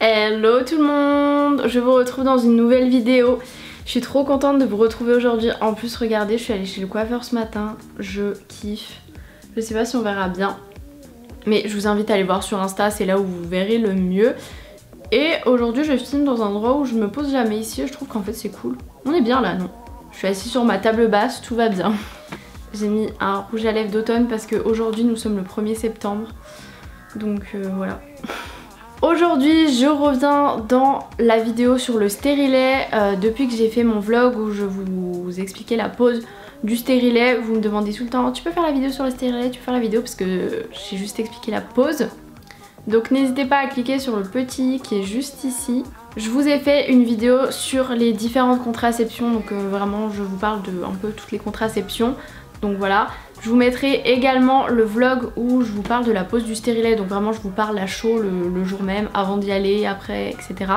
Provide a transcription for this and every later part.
Hello tout le monde, je vous retrouve dans une nouvelle vidéo. Je suis trop contente de vous retrouver aujourd'hui. En plus regardez, je suis allée chez le coiffeur ce matin, je kiffe. Je sais pas si on verra bien, mais je vous invite à aller voir sur Insta, c'est là où vous verrez le mieux. Et aujourd'hui je filme dans un endroit où je me pose jamais ici et je trouve qu'en fait c'est cool. On est bien là, non? Je suis assise sur ma table basse, tout va bien. J'ai mis un rouge à lèvres d'automne parce qu'aujourd'hui nous sommes le 1er septembre. Donc voilà. Aujourd'hui je reviens dans la vidéo sur le stérilet. Depuis que j'ai fait mon vlog où je vous expliquais la pose du stérilet, vous me demandez tout le temps tu peux faire la vidéo sur le stérilet, tu peux faire la vidéo, parce que j'ai juste expliqué la pose. Donc n'hésitez pas à cliquer sur le petit qui est juste ici. Je vous ai fait une vidéo sur les différentes contraceptions, donc vraiment je vous parle de un peu toutes les contraceptions. Donc voilà, je vous mettrai également le vlog où je vous parle de la pose du stérilet, donc vraiment je vous parle à chaud le jour même, avant d'y aller, après, etc.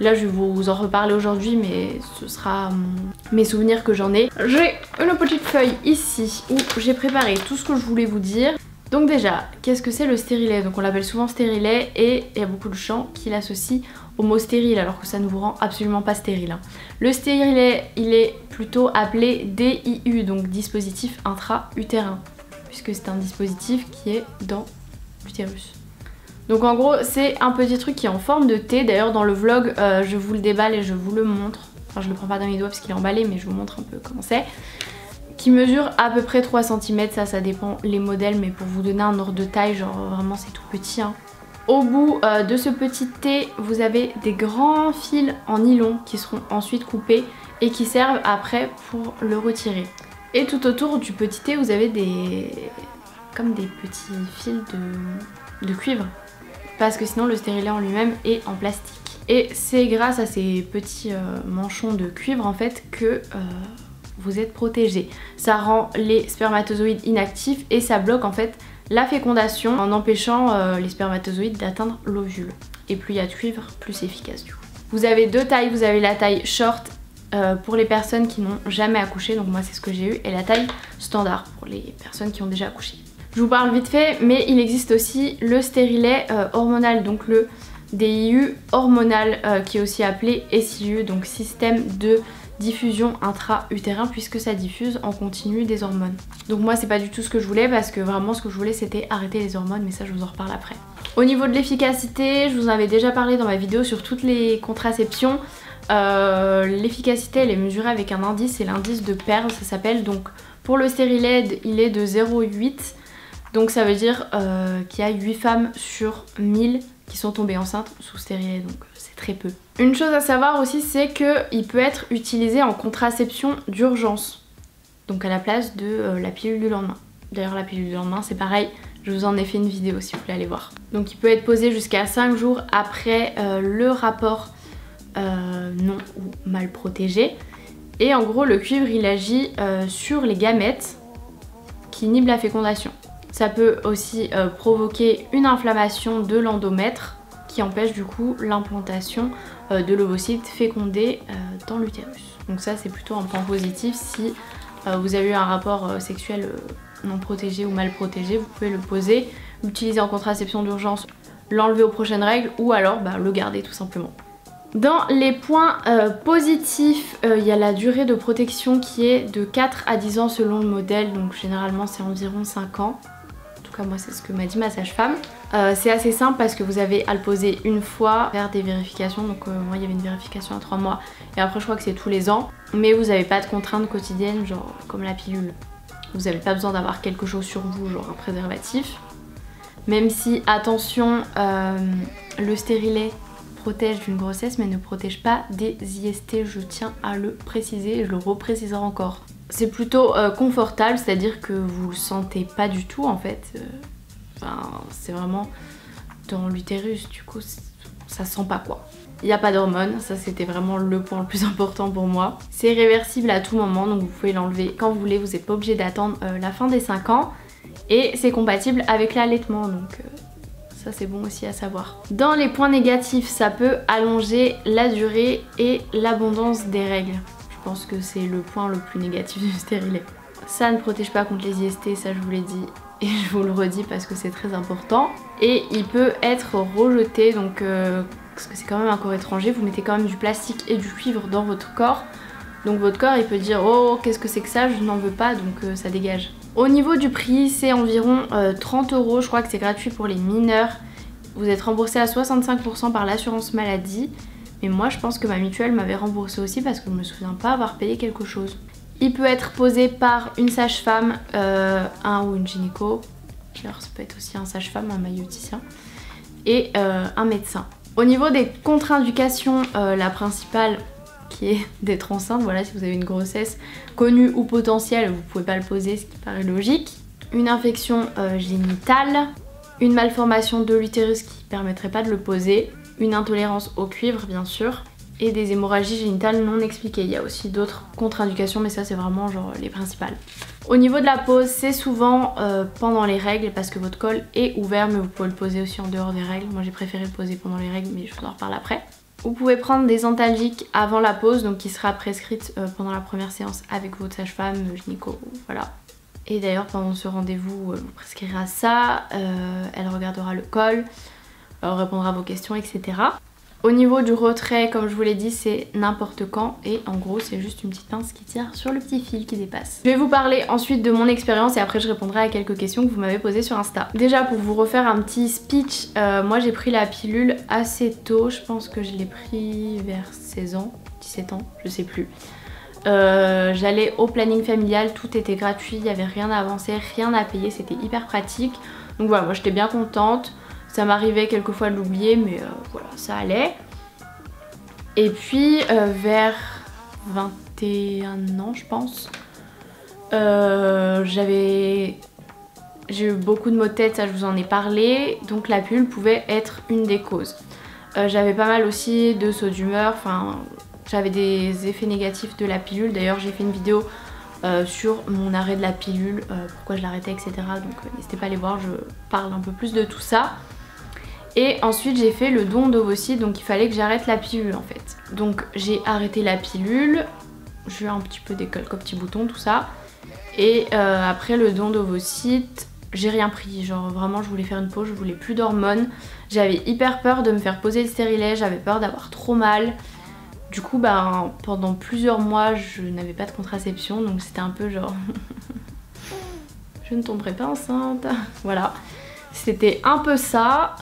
Là je vais vous en reparler aujourd'hui, mais ce sera mes souvenirs que j'en ai. J'ai une petite feuille ici où j'ai préparé tout ce que je voulais vous dire. Donc déjà, qu'est-ce que c'est le stérilet? Donc on l'appelle souvent stérilet et il y a beaucoup de gens qui l'associent au mot stérile alors que ça ne vous rend absolument pas stérile. Le stérilet, il est plutôt appelé DIU, donc dispositif intra-utérin, puisque c'est un dispositif qui est dans l'utérus. Donc en gros c'est un petit truc qui est en forme de T. D'ailleurs dans le vlog je vous le déballe et je vous le montre. Enfin je le prends pas dans mes doigts parce qu'il est emballé, mais je vous montre un peu comment c'est. Qui mesure à peu près 3 cm, ça dépend les modèles, mais pour vous donner un ordre de taille, genre vraiment c'est tout petit hein. Au bout de ce petit T, vous avez des grands fils en nylon qui seront ensuite coupés et qui servent après pour le retirer. Et tout autour du petit T, vous avez comme des petits fils de cuivre, parce que sinon le stérilet en lui-même est en plastique. Et c'est grâce à ces petits manchons de cuivre en fait que vous êtes protégé. Ça rend les spermatozoïdes inactifs et ça bloque en fait la fécondation en empêchant les spermatozoïdes d'atteindre l'ovule. Et plus il y a de cuivre, plus c'est efficace du coup. Vous avez deux tailles, vous avez la taille short pour les personnes qui n'ont jamais accouché, donc moi c'est ce que j'ai eu, et la taille standard pour les personnes qui ont déjà accouché. Je vous parle vite fait, mais il existe aussi le stérilet hormonal, donc le DIU hormonal qui est aussi appelé SIU, donc système de diffusion intra-utérin, puisque ça diffuse en continu des hormones. Donc moi c'est pas du tout ce que je voulais, parce que vraiment ce que je voulais c'était arrêter les hormones, mais ça je vous en reparle après. Au niveau de l'efficacité, je vous en avais déjà parlé dans ma vidéo sur toutes les contraceptions. L'efficacité elle est mesurée avec un indice, c'est l'indice de Pearl ça s'appelle. Donc pour le stérilet il est de 0,8, donc ça veut dire qu'il y a 8 femmes sur 1000 qui sont tombées enceintes sous stérilet, donc c'est très peu. Une chose à savoir aussi, c'est qu'il peut être utilisé en contraception d'urgence, donc à la place de la pilule du lendemain. D'ailleurs la pilule du lendemain c'est pareil, je vous en ai fait une vidéo si vous voulez aller voir. Donc il peut être posé jusqu'à 5 jours après le rapport non ou mal protégé. Et en gros le cuivre il agit sur les gamètes qui inhibent la fécondation. Ça peut aussi provoquer une inflammation de l'endomètre qui empêche du coup l'implantation de l'ovocyte fécondé dans l'utérus. Donc ça c'est plutôt un point positif. Si vous avez eu un rapport sexuel non protégé ou mal protégé, vous pouvez le poser, l'utiliser en contraception d'urgence, l'enlever aux prochaines règles ou alors le garder tout simplement. Dans les points positifs, il y a la durée de protection qui est de 4 à 10 ans selon le modèle, donc généralement c'est environ 5 ans. En tout cas moi c'est ce que m'a dit ma sage-femme. C'est assez simple parce que vous avez à le poser une fois, faire des vérifications, donc moi il y avait une vérification à 3 mois et après je crois que c'est tous les ans. Mais vous n'avez pas de contraintes quotidiennes genre comme la pilule. Vous n'avez pas besoin d'avoir quelque chose sur vous, genre un préservatif. Même si, attention, le stérilet protège d'une grossesse mais ne protège pas des IST, je tiens à le préciser et je le repréciserai encore. C'est plutôt confortable, c'est-à-dire que vous le sentez pas du tout en fait. C'est vraiment dans l'utérus, du coup ça sent pas quoi. Il n'y a pas d'hormones, ça c'était vraiment le point le plus important pour moi. C'est réversible à tout moment, donc vous pouvez l'enlever quand vous voulez, vous n'êtes pas obligé d'attendre la fin des 5 ans. Et c'est compatible avec l'allaitement, donc ça c'est bon aussi à savoir. Dans les points négatifs, ça peut allonger la durée et l'abondance des règles. Je pense que c'est le point le plus négatif du stérilet. Ça ne protège pas contre les IST, ça je vous l'ai dit. et je vous le redis parce que c'est très important. Et il peut être rejeté, donc parce que c'est quand même un corps étranger, vous mettez quand même du plastique et du cuivre dans votre corps. Donc votre corps il peut dire oh qu'est-ce que c'est que ça, je n'en veux pas, donc ça dégage. Au niveau du prix c'est environ 30 €, je crois que c'est gratuit pour les mineurs. Vous êtes remboursé à 65% par l'assurance maladie. Mais moi je pense que ma mutuelle m'avait remboursé aussi parce que je me souviens pas avoir payé quelque chose. Il peut être posé par une sage-femme, un ou une gynéco. Alors ça peut être aussi un sage-femme, un maïeuticien. Et un médecin. Au niveau des contre-indications, la principale qui est d'être enceinte, voilà, si vous avez une grossesse connue ou potentielle, vous pouvez pas le poser, ce qui paraît logique. Une infection génitale, une malformation de l'utérus qui permettrait pas de le poser, une intolérance au cuivre bien sûr, et des hémorragies génitales non expliquées. Il y a aussi d'autres contre-indications mais ça c'est vraiment genre les principales. Au niveau de la pose, c'est souvent pendant les règles parce que votre col est ouvert, mais vous pouvez le poser aussi en dehors des règles. Moi j'ai préféré le poser pendant les règles mais je vous en reparle après. Vous pouvez prendre des antalgiques avant la pose, donc qui sera prescrite pendant la première séance avec votre sage-femme, gynéco, voilà. Et d'ailleurs pendant ce rendez-vous, vous prescrira ça, elle regardera le col, répondra à vos questions, etc. Au niveau du retrait, comme je vous l'ai dit, c'est n'importe quand et en gros c'est juste une petite pince qui tire sur le petit fil qui dépasse. Je vais vous parler ensuite de mon expérience et après je répondrai à quelques questions que vous m'avez posées sur Insta. Déjà pour vous refaire un petit speech, moi j'ai pris la pilule assez tôt, je pense que je l'ai pris vers 16 ans, 17 ans, je sais plus. J'allais au planning familial, tout était gratuit, il n'y avait rien à avancer, rien à payer, c'était hyper pratique. Donc voilà, moi j'étais bien contente. Ça m'arrivait quelquefois de l'oublier mais voilà, ça allait. Et puis vers 21 ans je pense, j'ai eu beaucoup de maux de tête, ça je vous en ai parlé, donc la pilule pouvait être une des causes. J'avais pas mal aussi de sauts d'humeur, enfin j'avais des effets négatifs de la pilule. D'ailleurs j'ai fait une vidéo sur mon arrêt de la pilule, pourquoi je l'arrêtais, etc. Donc n'hésitez pas à aller voir, je parle un peu plus de tout ça. Et ensuite j'ai fait le don d'ovocytes, donc il fallait que j'arrête la pilule en fait. Donc j'ai arrêté la pilule, j'ai eu un petit peu des petits boutons, tout ça. Et après le don d'ovocytes, j'ai rien pris, genre vraiment je voulais faire une pause, je voulais plus d'hormones. J'avais hyper peur de me faire poser le stérilet, j'avais peur d'avoir trop mal. Du coup ben pendant plusieurs mois je n'avais pas de contraception, donc c'était un peu genre je ne tomberai pas enceinte, voilà. C'était un peu ça.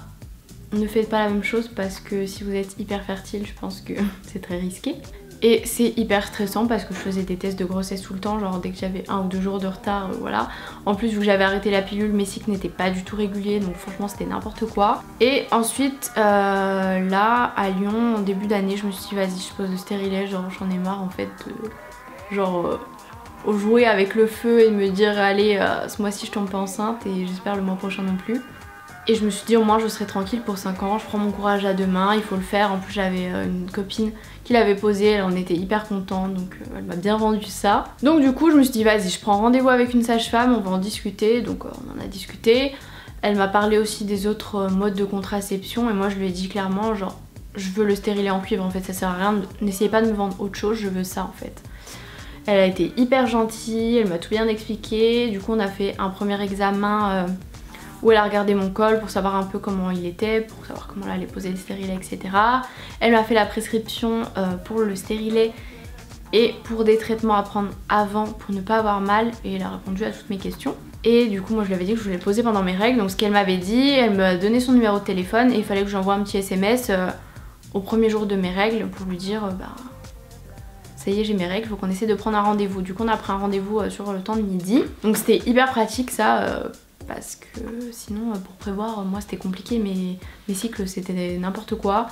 Ne faites pas la même chose parce que si vous êtes hyper fertile, je pense que c'est très risqué. Et c'est hyper stressant parce que je faisais des tests de grossesse tout le temps, genre dès que j'avais 1 ou 2 jours de retard, voilà. En plus vu que j'avais arrêté la pilule, mes cycles n'étaient pas du tout réguliers, donc franchement c'était n'importe quoi. Et ensuite là à Lyon, en début d'année, je me suis dit vas-y je pose le stérilet, genre j'en ai marre en fait de genre jouer avec le feu et me dire allez ce mois-ci je tombe pas enceinte et j'espère le mois prochain non plus. Et je me suis dit au moins je serai tranquille pour 5 ans, je prends mon courage à deux mains, il faut le faire. En plus j'avais une copine qui l'avait posé, elle en était hyper contente, donc elle m'a bien vendu ça. Donc du coup je me suis dit vas-y je prends rendez-vous avec une sage-femme, on va en discuter, donc on en a discuté. Elle m'a parlé aussi des autres modes de contraception et moi je lui ai dit clairement genre je veux le stérilet en cuivre en fait, ça sert à rien, n'essayez pas de me vendre autre chose, je veux ça en fait. Elle a été hyper gentille, elle m'a tout bien expliqué, du coup on a fait un premier examen où elle a regardé mon col pour savoir un peu comment il était, pour savoir comment elle allait poser le stérilet, etc. Elle m'a fait la prescription pour le stérilet et pour des traitements à prendre avant pour ne pas avoir mal, et elle a répondu à toutes mes questions. Et du coup moi je lui avais dit que je voulais le poser pendant mes règles, donc ce qu'elle m'avait dit, elle m'a donné son numéro de téléphone et il fallait que j'envoie un petit SMS au premier jour de mes règles pour lui dire bah ça y est j'ai mes règles, faut qu'on essaie de prendre un rendez-vous. Du coup on a pris un rendez-vous sur le temps de midi, donc c'était hyper pratique ça. Parce que sinon pour prévoir moi c'était compliqué, mes cycles c'était n'importe quoi,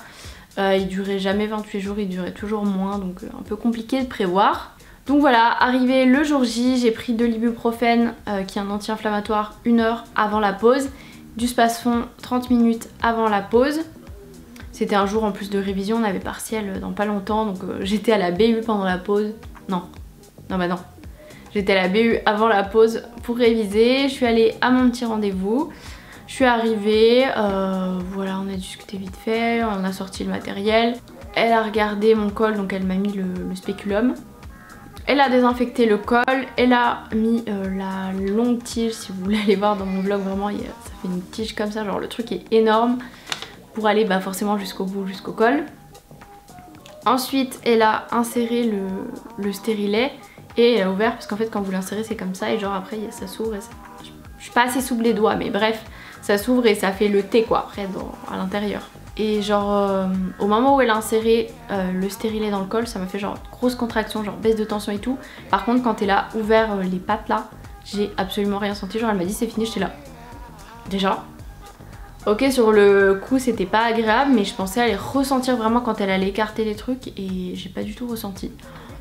ils duraient jamais 28 jours, ils duraient toujours moins, donc un peu compliqué de prévoir. Donc voilà, arrivé le jour J, j'ai pris de l'ibuprofène qui est un anti-inflammatoire 1 heure avant la pause, du Spasfon 30 minutes avant la pause. C'était un jour en plus de révision, on avait partiel dans pas longtemps, donc j'étais à la BU pendant la pause. Non, bah non. J'étais à la BU avant la pause pour réviser, je suis allée à mon petit rendez-vous, je suis arrivée, voilà on a discuté vite fait, on a sorti le matériel. Elle a regardé mon col, donc elle m'a mis le spéculum. Elle a désinfecté le col, elle a mis la longue tige, si vous voulez aller voir dans mon vlog, vraiment ça fait une tige comme ça, genre le truc est énorme pour aller forcément jusqu'au bout, jusqu'au col. Ensuite elle a inséré le stérilet et elle a ouvert parce qu'en fait quand vous l'insérez c'est comme ça et genre après ça s'ouvre et ça... Je suis pas assez souple les doigts mais bref ça s'ouvre et ça fait le T quoi après à l'intérieur. Et genre au moment où elle a inséré le stérilet dans le col ça m'a fait genre grosse contraction, genre baisse de tension et tout. Par contre quand elle a ouvert les pattes là j'ai absolument rien senti, genre elle m'a dit c'est fini, j'étais là déjà. Ok sur le coup c'était pas agréable mais je pensais aller ressentir vraiment quand elle allait écarter les trucs et j'ai pas du tout ressenti.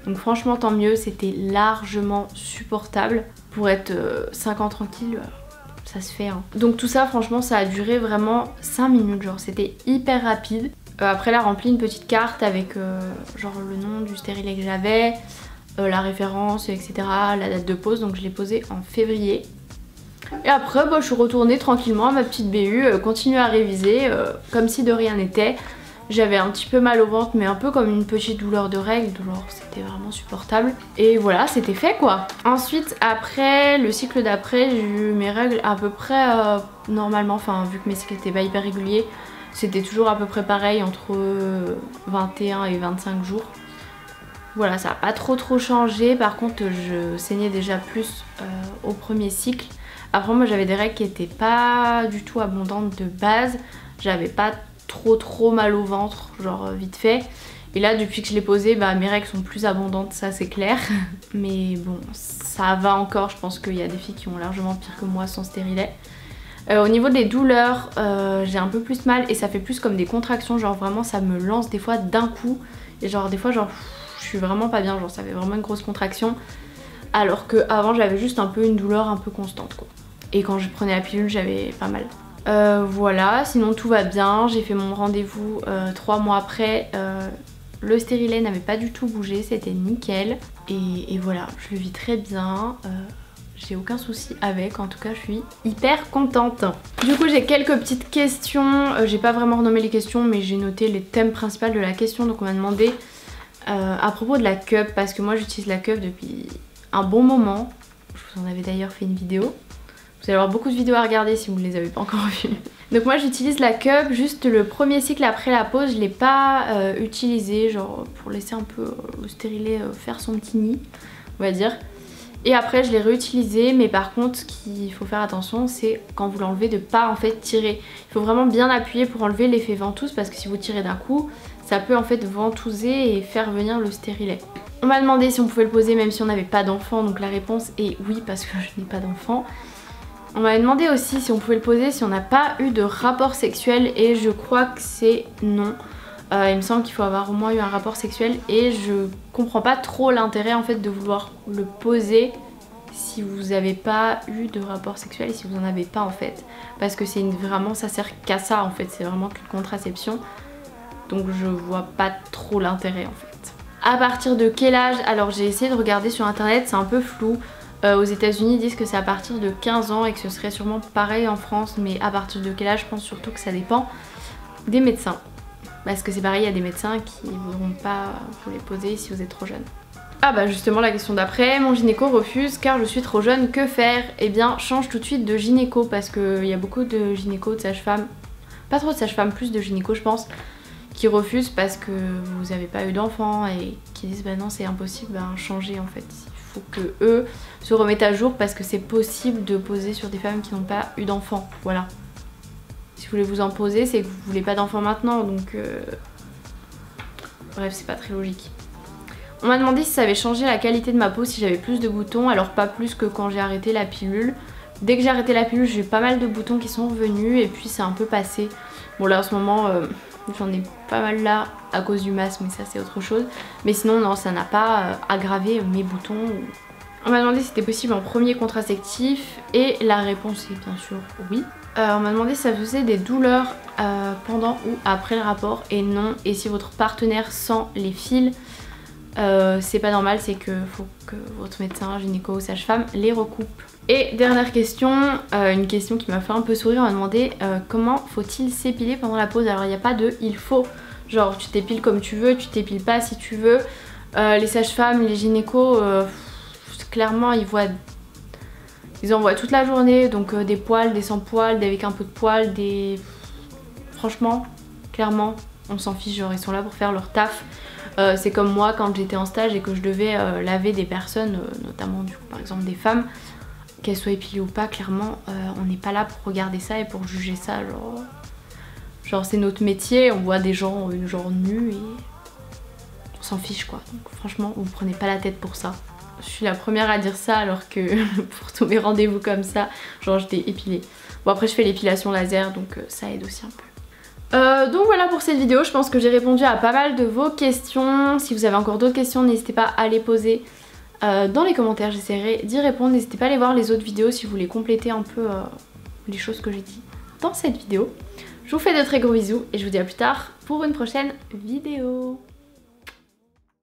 Donc franchement tant mieux, c'était largement supportable pour être 5 ans tranquille. Ça se fait hein. Donc tout ça franchement ça a duré vraiment 5 minutes, genre c'était hyper rapide. Après elle a rempli une petite carte avec genre le nom du stérilet que j'avais, la référence etc, la date de pose, donc je l'ai posé en février. Et après je suis retournée tranquillement à ma petite BU, continuer à réviser comme si de rien n'était. J'avais un petit peu mal au ventre mais un peu comme une petite douleur de règles, genre c'était vraiment supportable. Et voilà c'était fait quoi. Ensuite après, le cycle d'après j'ai eu mes règles à peu près normalement, enfin vu que mes cycles étaient pas hyper réguliers, c'était toujours à peu près pareil entre 21 et 25 jours. Voilà ça n'a pas trop changé, par contre je saignais déjà plus au premier cycle. Après moi j'avais des règles qui étaient pas du tout abondantes de base, j'avais pas trop mal au ventre, genre vite fait. Et là depuis que je l'ai posé, mes règles sont plus abondantes, ça c'est clair. Mais bon, ça va encore, je pense qu'il y a des filles qui ont largement pire que moi sans stérilet. Au niveau des douleurs, j'ai un peu plus mal et ça fait plus comme des contractions, genre vraiment ça me lance des fois d'un coup. Et genre des fois genre je suis vraiment pas bien, genre ça fait vraiment une grosse contraction. Alors que avant j'avais juste un peu une douleur un peu constante quoi. Et quand je prenais la pilule j'avais pas mal. Voilà, sinon tout va bien, j'ai fait mon rendez-vous 3 mois après, le stérilet n'avait pas du tout bougé, c'était nickel et voilà, je le vis très bien, j'ai aucun souci avec, en tout cas je suis hyper contente. Du coup j'ai quelques petites questions, j'ai pas vraiment renommé les questions mais j'ai noté les thèmes principaux de la question. Donc on m'a demandé à propos de la cup, parce que moi j'utilise la cup depuis un bon moment, je vous en avais d'ailleurs fait une vidéo. Vous allez avoir beaucoup de vidéos à regarder si vous ne les avez pas encore vues. Donc moi j'utilise la cup, juste le premier cycle après la pause, je l'ai pas utilisé, genre pour laisser un peu le stérilet faire son petit nid, on va dire. Et après je l'ai réutilisé, mais par contre ce qu'il faut faire attention c'est quand vous l'enlevez de pas en fait tirer. Il faut vraiment bien appuyer pour enlever l'effet ventouse, parce que si vous tirez d'un coup, ça peut en fait ventouser et faire venir le stérilet. On m'a demandé si on pouvait le poser même si on n'avait pas d'enfant, donc la réponse est oui parce que je n'ai pas d'enfant. On m'avait demandé aussi si on pouvait le poser si on n'a pas eu de rapport sexuel et je crois que c'est non. Il me semble qu'il faut avoir au moins eu un rapport sexuel et je comprends pas trop l'intérêt en fait de vouloir le poser si vous n'avez pas eu de rapport sexuel et si vous en avez pas en fait. Parce que c'est vraiment, ça sert qu'à ça en fait, c'est vraiment qu'une contraception. Donc je vois pas trop l'intérêt en fait. À partir de quel âge? Alors j'ai essayé de regarder sur internet, c'est un peu flou. Aux États-Unis ils disent que c'est à partir de 15 ans et que ce serait sûrement pareil en France, mais à partir de quel âge, je pense surtout que ça dépend des médecins. Parce que c'est pareil, il y a des médecins qui ne voudront pas vous les poser si vous êtes trop jeune. Ah bah justement la question d'après, mon gynéco refuse car je suis trop jeune, que faire? Eh bien change tout de suite de gynéco, parce qu'il y a beaucoup de gynéco, de sages-femmes, pas trop de sages-femmes, plus de gynéco je pense, qui refusent parce que vous n'avez pas eu d'enfant et qui disent bah non c'est impossible, changez en fait. Il faut que eux se remettent à jour parce que c'est possible de poser sur des femmes qui n'ont pas eu d'enfant, voilà. Si vous voulez vous en poser, c'est que vous voulez pas d'enfant maintenant, donc bref c'est pas très logique. On m'a demandé si ça avait changé la qualité de ma peau, si j'avais plus de boutons, alors pas plus que quand j'ai arrêté la pilule. Dès que j'ai arrêté la pilule j'ai eu pas mal de boutons qui sont revenus et puis c'est un peu passé. Bon là en ce moment j'en ai pas mal là à cause du masque, mais ça c'est autre chose. Mais sinon non, ça n'a pas aggravé mes boutons. On m'a demandé si c'était possible en premier contraceptif et la réponse est bien sûr oui. On m'a demandé si ça faisait des douleurs pendant ou après le rapport et non. Et si votre partenaire sent les fils, c'est pas normal, c'est que faut que votre médecin, gynéco ou sage-femme les recoupe. Et dernière question, une question qui m'a fait un peu sourire, on m'a demandé comment faut-il s'épiler pendant la pause. Alors il n'y a pas de il faut, genre tu t'épiles comme tu veux, tu t'épiles pas si tu veux. Les sages-femmes, les gynécos, clairement ils envoient toute la journée, donc des poils, des sans poils, avec un peu de poils, des... Franchement, clairement, on s'en fiche, genre ils sont là pour faire leur taf. C'est comme moi quand j'étais en stage et que je devais laver des personnes, notamment du coup par exemple des femmes, qu'elles soient épilées ou pas, clairement on n'est pas là pour regarder ça et pour juger ça, genre c'est notre métier, on voit des gens genre nus et on s'en fiche quoi. Donc franchement vous prenez pas la tête pour ça. Je suis la première à dire ça alors que pour tous mes rendez-vous comme ça, genre j'étais épilée. Bon après je fais l'épilation laser donc ça aide aussi un peu. Donc voilà pour cette vidéo, je pense que j'ai répondu à pas mal de vos questions. Si vous avez encore d'autres questions, n'hésitez pas à les poser dans les commentaires, j'essaierai d'y répondre. N'hésitez pas à aller voir les autres vidéos si vous voulez compléter un peu les choses que j'ai dit dans cette vidéo. Je vous fais de très gros bisous et je vous dis à plus tard pour une prochaine vidéo.